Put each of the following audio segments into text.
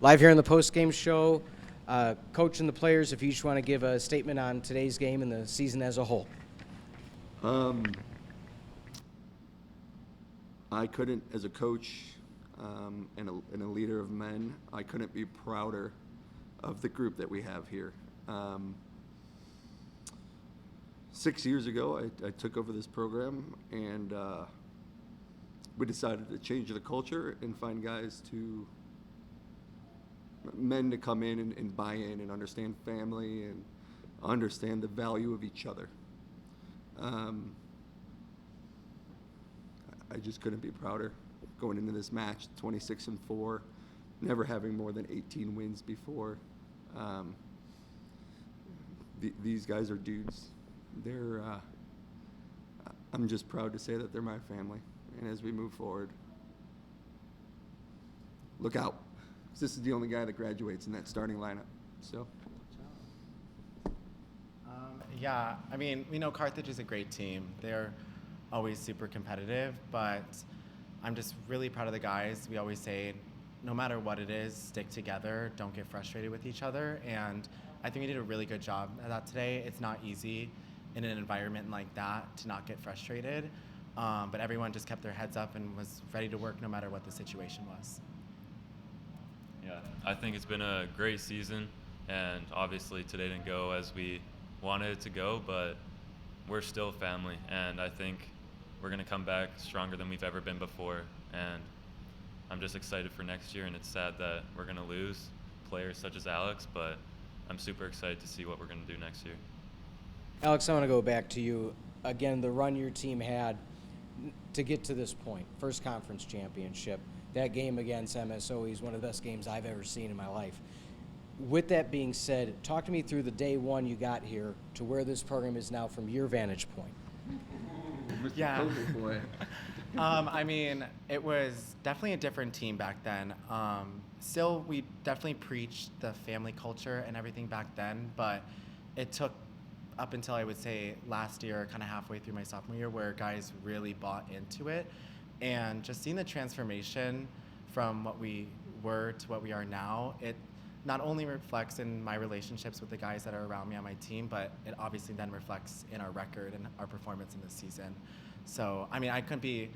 Live here in the post-game show, Coach and the players, if you each want to give a statement on today's game and the season as a whole. I couldn't, as a coach and a leader of men, I couldn't be prouder of the group that we have here. 6 years ago, I took over this program, and we decided to change the culture and find men to come in and buy in and understand family and understand the value of each other. I just couldn't be prouder going into this match, 26-4, never having more than 18 wins before. These guys are dudes. I'm just proud to say that they're my family. And as we move forward, look out. This is the only guy that graduates in that starting lineup. So. Yeah, I mean, we know Carthage is a great team. They're always super competitive, but I'm just really proud of the guys. We always say, no matter what it is, stick together, don't get frustrated with each other, and I think we did a really good job at that today. It's not easy in an environment like that to not get frustrated, but everyone just kept their heads up and was ready to work no matter what the situation was. Yeah, I think it's been a great season, and obviously today didn't go as we wanted it to go, but we're still family, and I think we're going to come back stronger than we've ever been before, and I'm just excited for next year, and it's sad that we're going to lose players such as Alex, but I'm super excited to see what we're going to do next year. Alex, I want to go back to you. Again, the run your team had to get to this point, first conference championship. That game against MSOE is one of the best games I've ever seen in my life. With that being said, talk to me through the day one you got here to where this program is now from your vantage point. Yeah. I mean, it was definitely a different team back then. Still, we definitely preached the family culture and everything back then, but it took up until I would say last year, kind of halfway through my sophomore year, where guys really bought into it. And just seeing the transformation from what we were to what we are now, it not only reflects in my relationships with the guys that are around me on my team, but it obviously then reflects in our record and our performance in this season. So, I mean, I couldn't be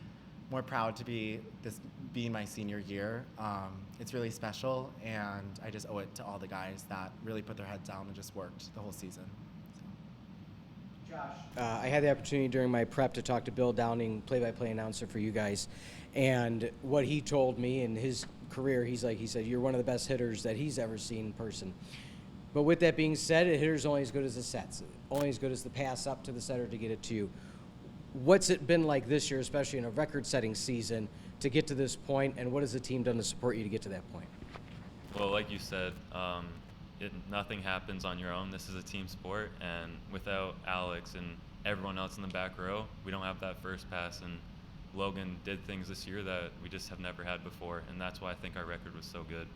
more proud to be being my senior year. It's really special, and I just owe it to all the guys that really put their heads down and just worked the whole season. Josh. I had the opportunity during my prep to talk to Bill Downing, play-by-play announcer for you guys, and what he told me in his career, he said, you're one of the best hitters that he's ever seen in person. But with that being said, a hitter's only as good as the sets, only as good as the pass up to the setter to get it to you. What's it been like this year, especially in a record-setting season, to get to this point, and what has the team done to support you to get to that point? Well, like you said, nothing happens on your own. This is a team sport, and without Alex and everyone else in the back row, we don't have that first pass. And Logan did things this year that we just have never had before, and that's why I think our record was so good.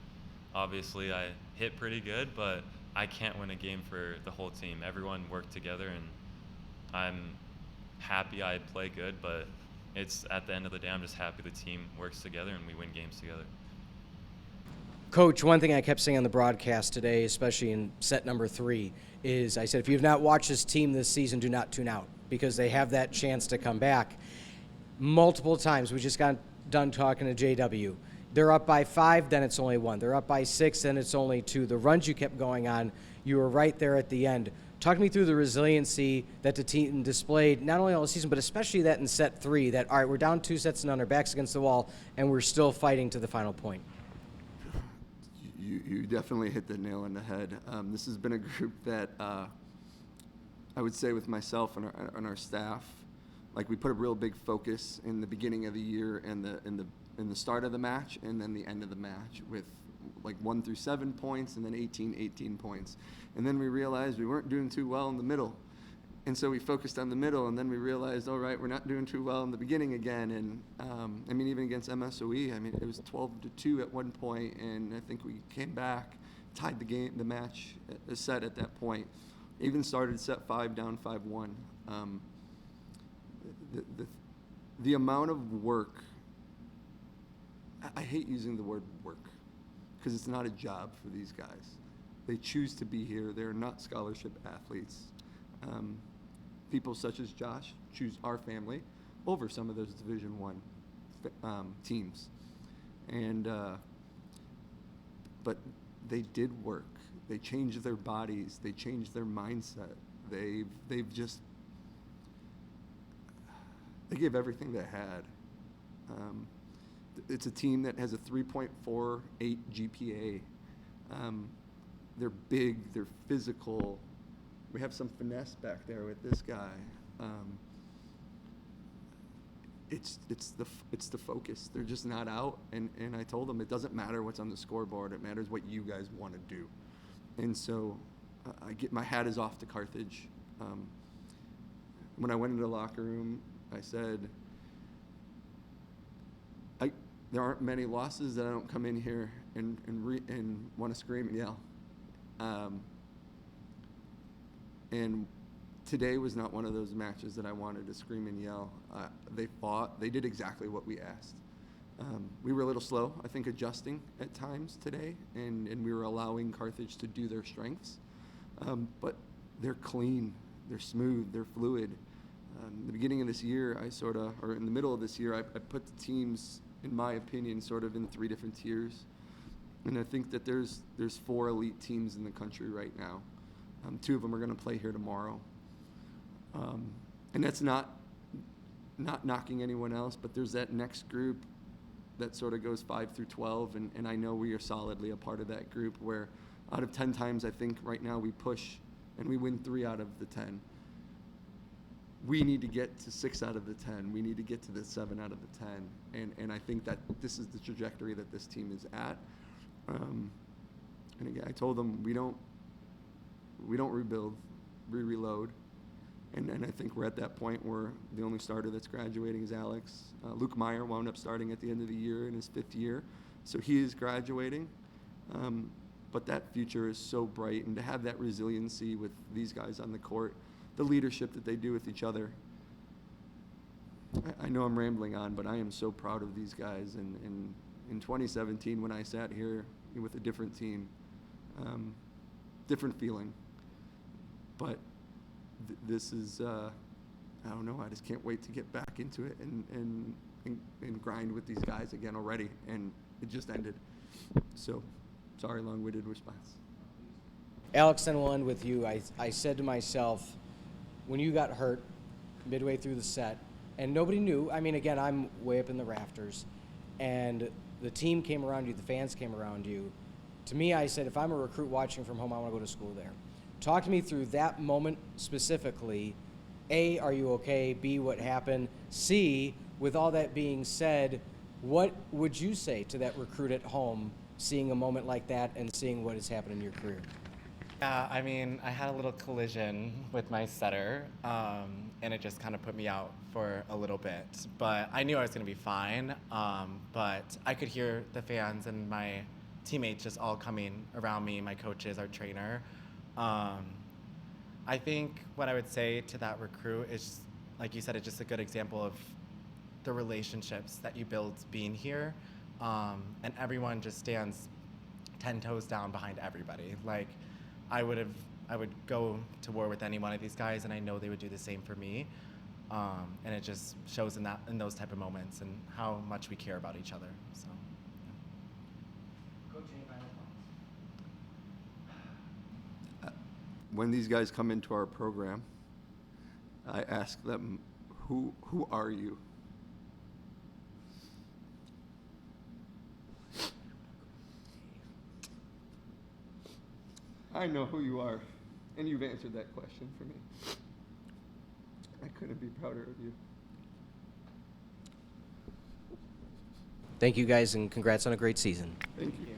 Obviously, I hit pretty good, but I can't win a game for the whole team. Everyone worked together, and I'm happy I play good, but it's at the end of the day, I'm just happy the team works together and we win games together. Coach, one thing I kept saying on the broadcast today, especially in set number 3, is I said, if you've not watched this team this season, do not tune out, because they have that chance to come back. Multiple times, we just got done talking to JW. They're up by 5, then it's only 1. They're up by 6, then it's only 2. The runs you kept going on, you were right there at the end. Talk to me through the resiliency that the team displayed, not only all season, but especially that in set 3, that, all right, we're down 2 sets and on our backs against the wall, and we're still fighting to the final point. You definitely hit the nail on the head. This has been a group that I would say with myself and our staff, like we put a real big focus in the beginning of the year and in the start of the match and then the end of the match with like 1 through 7 points and then 18 points. And then we realized we weren't doing too well in the middle. And so we focused on the middle, and then we realized, all right, we're not doing too well in the beginning again. And I mean, even against MSOE, I mean, it was 12-2 at one point, and I think we came back tied the match, a set at that point. Even started set 5 down 5-1. The amount of work, I hate using the word work because it's not a job for these guys. They choose to be here. They're not scholarship athletes. People such as Josh choose our family over some of those Division I teams. And but they did work. They changed their bodies. They changed their mindset. They gave everything they had. It's a team that has a 3.48 GPA. They're big. They're physical. We have some finesse back there with this guy. It's the focus. They're just not out. And I told them it doesn't matter what's on the scoreboard. It matters what you guys want to do. And so my hat is off to Carthage. When I went into the locker room, I said, there aren't many losses that I don't come in here and want to scream and yell. And today was not one of those matches that I wanted to scream and yell. They fought. They did exactly what we asked. We were a little slow, I think, adjusting at times today, and we were allowing Carthage to do their strengths. But they're clean, they're smooth, they're fluid. The beginning of this year, or in the middle of this year, I put the teams, in my opinion, sort of in 3 different tiers. And I think that there's 4 elite teams in the country right now. 2 of them are going to play here tomorrow. And that's not knocking anyone else, but there's that next group that sort of goes 5 through 12, and I know we are solidly a part of that group where out of 10 times I think right now we push and we win 3 out of the 10. We need to get to 6 out of the 10. We need to get to the 7 out of the 10. And I think that this is the trajectory that this team is at. And again, I told them we don't rebuild, we reload. And I think we're at that point where the only starter that's graduating is Alex. Luke Meyer wound up starting at the end of the year in his 5th year. So he is graduating. But that future is so bright. And to have that resiliency with these guys on the court, the leadership that they do with each other. I know I'm rambling on, but I am so proud of these guys. And in 2017, when I sat here with a different team, different feeling. But this is, I don't know, I just can't wait to get back into it and grind with these guys again already. And it just ended. So, sorry, long-winded response. Alex, then we'll end with you. I said to myself, when you got hurt midway through the set, and nobody knew, I mean, again, I'm way up in the rafters, and the team came around you, the fans came around you. To me, I said, if I'm a recruit watching from home, I want to go to school there. Talk to me through that moment specifically. A, are you okay? B, what happened? C, with all that being said, what would you say to that recruit at home seeing a moment like that and seeing what has happened in your career? Yeah, I mean, I had a little collision with my setter, and it just kind of put me out for a little bit. But I knew I was going to be fine, but I could hear the fans and my teammates just all coming around me, my coaches, our trainer. I think what I would say to that recruit is, like you said, it's just a good example of the relationships that you build being here, and everyone just stands 10 toes down behind everybody. Like, I would go to war with any one of these guys, and I know they would do the same for me. And it just shows in those type of moments and how much we care about each other. So, yeah. Coach, any final thoughts? When these guys come into our program, I ask them, who are you? I know who you are, and you've answered that question for me. I couldn't be prouder of you. Thank you guys, and congrats on a great season. Thank you.